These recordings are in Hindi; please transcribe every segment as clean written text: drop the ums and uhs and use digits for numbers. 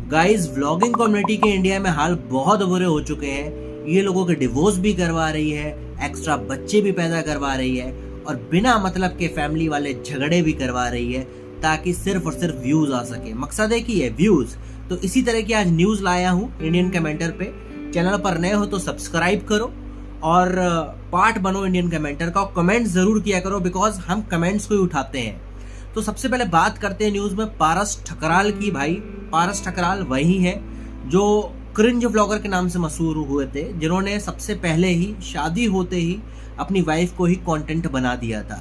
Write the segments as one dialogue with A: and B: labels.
A: गाइस, व्लॉगिंग कम्युनिटी के इंडिया में हाल बहुत बुरे हो चुके हैं। ये लोगों के डिवोर्स भी करवा रही है, एक्स्ट्रा बच्चे भी पैदा करवा रही है और बिना मतलब के फैमिली वाले झगड़े भी करवा रही है ताकि सिर्फ और सिर्फ व्यूज आ सके। मकसद है कि है व्यूज। तो इसी तरह की आज न्यूज लाया हूँ इंडियन कमेंटर पे। चैनल पर नए हो तो सब्सक्राइब करो और पार्ट बनो इंडियन कमेंटर का। कमेंट जरूर किया करो बिकॉज हम कमेंट्स को ही उठाते हैं। तो सबसे पहले बात करते हैं न्यूज में पारस ठकराल की। भाई, पारस ठकराल वही है जो क्रिंज व्लॉगर के नाम से मशहूर हुए थे, जिन्होंने सबसे पहले ही शादी होते ही अपनी वाइफ को ही कंटेंट बना दिया था।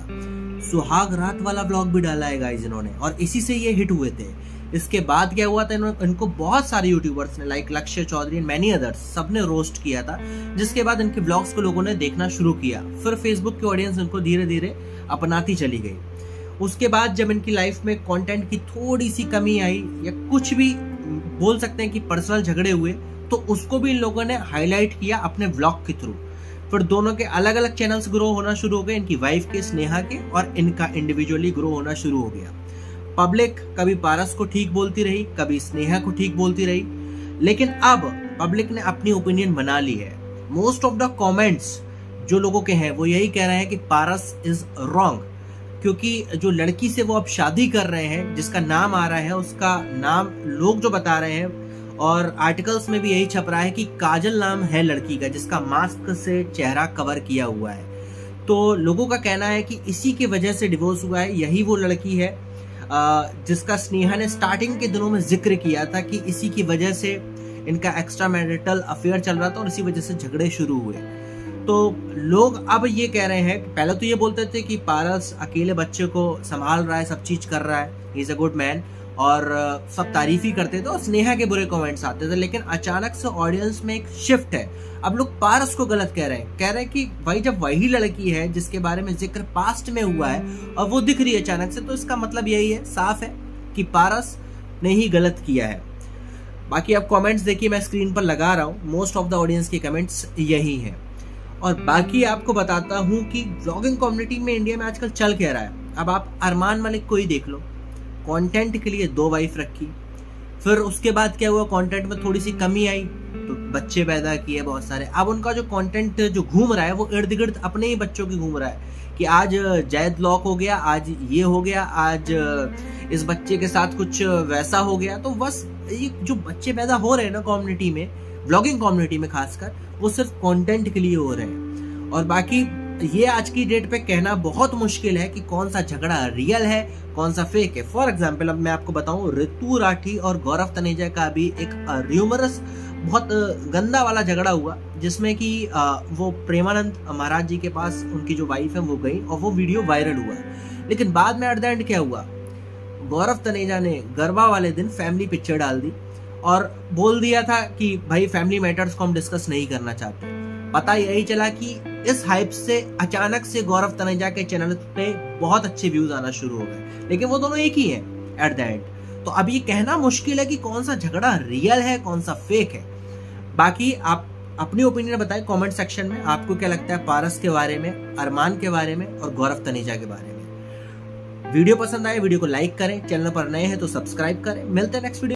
A: सुहाग रात वाला व्लॉग भी डाला है गाइस इन्होंने, और इसी से ये हिट हुए थे। इसके बाद क्या हुआ था, इनको बहुत सारे यूट्यूबर्स ने लाइक लक्ष्य चौधरी एंड मैनी अदर्स सबने रोस्ट किया था, जिसके बाद इनके व्लॉग्स को लोगों ने देखना शुरू किया। फिर फेसबुक की ऑडियंस इनको धीरे धीरे अपनाती चली गई। उसके बाद जब इनकी लाइफ में कंटेंट की थोड़ी सी कमी आई या कुछ भी बोल सकते हैं कि पर्सनल झगड़े हुए, तो उसको भी इन लोगों ने हाईलाइट किया अपने व्लॉग के थ्रू। फिर दोनों के अलग अलग चैनल्स ग्रो होना शुरू हो गए, इनकी वाइफ के, स्नेहा के, और इनका इंडिविजुअली ग्रो होना शुरू हो गया। पब्लिक कभी पारस को ठीक बोलती रही, कभी स्नेहा को ठीक बोलती रही, लेकिन अब पब्लिक ने अपनी ओपिनियन बना ली है। मोस्ट ऑफ द कमेंट्स जो लोगों के हैं वो यही कह रहे हैं कि पारस इज रॉन्ग, क्योंकि जो लड़की से वो अब शादी कर रहे हैं, जिसका नाम आ रहा है, उसका नाम लोग जो बता रहे हैं और आर्टिकल्स में भी यही छप रहा है कि काजल नाम है लड़की का, जिसका मास्क से चेहरा कवर किया हुआ है। तो लोगों का कहना है कि इसी की वजह से डिवोर्स हुआ है। यही वो लड़की है जिसका स्नेहा ने स्टार्टिंग के दिनों में जिक्र किया था कि इसी की वजह से इनका एक्स्ट्रा मैरिटल अफेयर चल रहा था और इसी वजह से झगड़े शुरू हुए। तो लोग अब ये कह रहे हैं, पहले तो ये बोलते थे कि पारस अकेले बच्चे को संभाल रहा है, सब चीज कर रहा है, he is a good man, और सब तारीफ ही करते थे और स्नेहा के बुरे कमेंट्स आते थे। लेकिन अचानक से ऑडियंस में एक शिफ्ट है। अब लोग पारस को गलत कह रहे हैं कि भाई जब वही लड़की है जिसके बारे में जिक्र पास्ट में हुआ है और वो दिख रही है अचानक से, तो इसका मतलब यही है, साफ है कि पारस ने ही गलत किया है। बाकी आप कमेंट्स देखिए, मैं स्क्रीन पर लगा रहा हूँ, मोस्ट ऑफ द ऑडियंस के कमेंट्स यही हैं। और बाकी आपको बताता हूँ कि व्लॉगिंग कम्युनिटी में इंडिया में आजकल चल क्या रहा है। अब आप अरमान मलिक को ही देख लो, कंटेंट के लिए 2 वाइफ रखी, फिर उसके बाद क्या हुआ, कंटेंट में थोड़ी सी कमी आई तो बच्चे पैदा किए बहुत सारे। अब उनका जो कंटेंट जो घूम रहा है वो इर्द गिर्द अपने ही बच्चों की घूम रहा है कि आज जैद लॉक हो गया, आज ये हो गया, आज इस बच्चे के साथ कुछ वैसा हो गया। तो बस ये जो बच्चे पैदा हो रहे हैं ना कम्युनिटी में, व्लॉगिंग कम्युनिटी में खासकर, वो सिर्फ कंटेंट के लिए हो रहे हैं। और बाकी ये आज की डेट पे कहना बहुत मुश्किल है कि कौन सा झगड़ा रियल है, कौन सा फेक है। फॉर एग्जांपल अब मैं आपको बताऊं, ऋतु राठी और गौरव तनेजा का भी एक र्यूमरस बहुत गंदा वाला झगड़ा हुआ, जिसमें कि वो प्रेमानंद महाराज जी के पास उनकी जो वाइफ है वो गई और वो वीडियो वायरल हुआ। लेकिन बाद में एट द एंड क्या हुआ, गौरव तनेजा ने गरबा वाले दिन फैमिली पिक्चर डाल दी और बोल दिया था कि भाई फैमिली मैटर्स को हम डिस्कस नहीं करना चाहते। पता यही चला कि इस हाइप से अचानक से गौरव तनेजा के चैनल पे बहुत अच्छे व्यूज आना शुरू हो गए, लेकिन वो दोनों एक ही हैं एट द एंड। तो अब ये कहना मुश्किल है कि कौन सा झगड़ा रियल है, कौन सा फेक है। बाकी आप अपनी ओपिनियन बताएं कमेंट सेक्शन में, आपको क्या लगता है पारस के बारे में, अरमान के बारे में और गौरव तनेजा के बारे में। वीडियो पसंद आए वीडियो को लाइक करें, चैनल पर नए हैं तो सब्सक्राइब करें। मिलते हैं नेक्स्ट वीडियो।